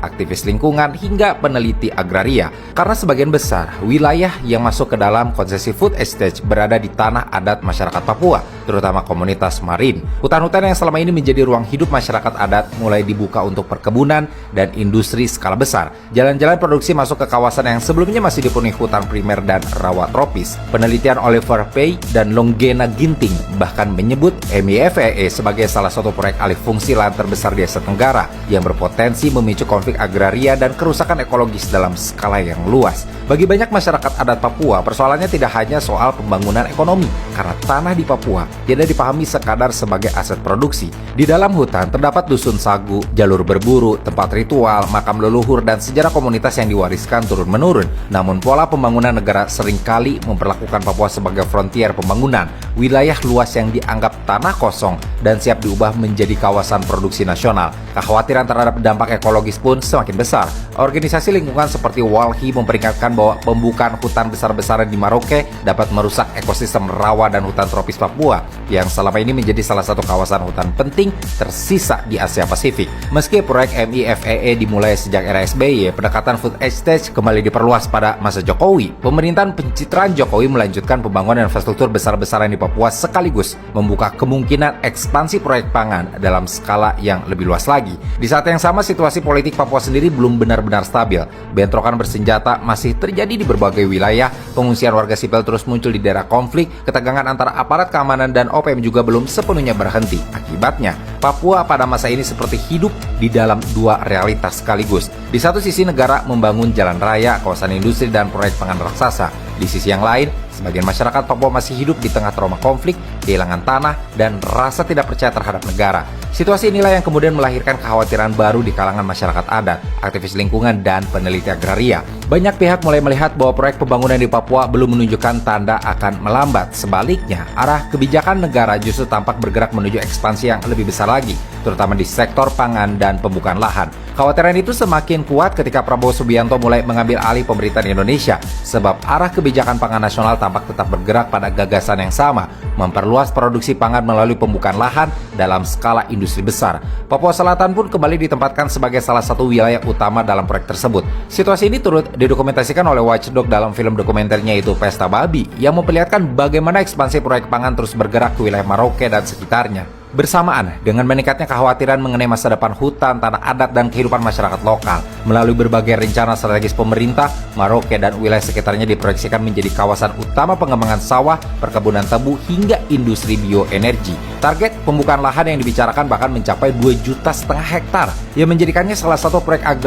aktivis lingkungan, hingga peneliti agraria. Karena sebagian besar wilayah yang masuk ke dalam konsesi food estate berada di tanah adat masyarakat Papua, terutama komunitas Marin. Hutan-hutan yang selama ini menjadi ruang hidup masyarakat adat mulai dibuka untuk perkebunan dan industri skala besar. Jalan-jalan produksi masuk ke kawasan yang sebelumnya masih dipenuhi hutan primer dan rawa tropis. Penelitian Oliver Pay dan Longgena Ginting bahkan menyebut MIFEE sebagai salah satu proyek alih fungsi lahan terbesar di Asia Tenggara yang berpotensi memicu konflik agraria dan kerusakan ekologis dalam skala yang luas. Bagi banyak masyarakat adat Papua, persoalannya tidak hanya soal pembangunan ekonomi, karena tanah di Papua tidak dipahami sekadar sebagai aset produksi. Di dalam hutan terdapat dusun sagu, jalur berburu, tempat ritual, makam leluhur, dan sejarah komunitas yang diwariskan turun-menurun. Namun pola pembangunan negara seringkali memperlakukan Papua sebagai frontier pembangunan, wilayah luas yang dianggap tanah kosong dan siap diubah menjadi kawasan produksi nasional. Kekhawatiran terhadap dampak ekologis pun semakin besar. Organisasi lingkungan seperti WALHI memperingatkan bahwa pembukaan hutan besar-besaran di Merauke dapat merusak ekosistem rawa dan hutan tropis Papua yang selama ini menjadi salah satu kawasan hutan penting tersisa di Asia Pasifik. Meski proyek MIFEE dimulai sejak era SBY, pendekatan food estate kembali diperluas pada masa Jokowi. Pemerintahan pencitraan Jokowi melanjutkan pembangunan infrastruktur besar-besaran di Papua sekaligus membuka kemungkinan ekspansi proyek pangan dalam skala yang lebih luas lagi. Di saat yang sama, situasi politik Papua sendiri belum benar-benar stabil. Bentrokan bersenjata masih terjadi di berbagai wilayah, pengungsian warga sipil terus muncul di daerah konflik, ketegangan antara aparat keamanan dan OPM juga belum sepenuhnya berhenti. Akibatnya, Papua pada masa ini seperti hidup di dalam dua realitas sekaligus. Di satu sisi negara membangun jalan raya, kawasan industri, dan proyek pangan raksasa. Di sisi yang lain, sebagian masyarakat Papua masih hidup di tengah trauma konflik, kehilangan tanah, dan rasa tidak percaya terhadap negara. Situasi inilah yang kemudian melahirkan kekhawatiran baru di kalangan masyarakat adat, aktivis lingkungan, dan peneliti agraria. Banyak pihak mulai melihat bahwa proyek pembangunan di Papua belum menunjukkan tanda akan melambat. Sebaliknya, arah kebijakan negara justru tampak bergerak menuju ekspansi yang lebih besar lagi, terutama di sektor pangan dan pembukaan lahan. Kekhawatiran itu semakin kuat ketika Prabowo Subianto mulai mengambil alih pemerintahan Indonesia, sebab arah kebijakan pangan nasional tampak tetap bergerak pada gagasan yang sama, memperluas produksi pangan melalui pembukaan lahan dalam skala industri besar. Papua Selatan pun kembali ditempatkan sebagai salah satu wilayah utama dalam proyek tersebut. Situasi ini turut didokumentasikan oleh Watchdog dalam film dokumenternya yaitu Pesta Babi, yang memperlihatkan bagaimana ekspansi proyek pangan terus bergerak ke wilayah Merauke dan sekitarnya. Bersamaan dengan meningkatnya kekhawatiran mengenai masa depan hutan, tanah adat, dan kehidupan masyarakat lokal, melalui berbagai rencana strategis pemerintah, Merauke dan wilayah sekitarnya diproyeksikan menjadi kawasan utama pengembangan sawah, perkebunan tebu, hingga industri bioenergi. Target pembukaan lahan yang dibicarakan bahkan mencapai 2,5 juta hektar, yang menjadikannya salah satu proyek agraria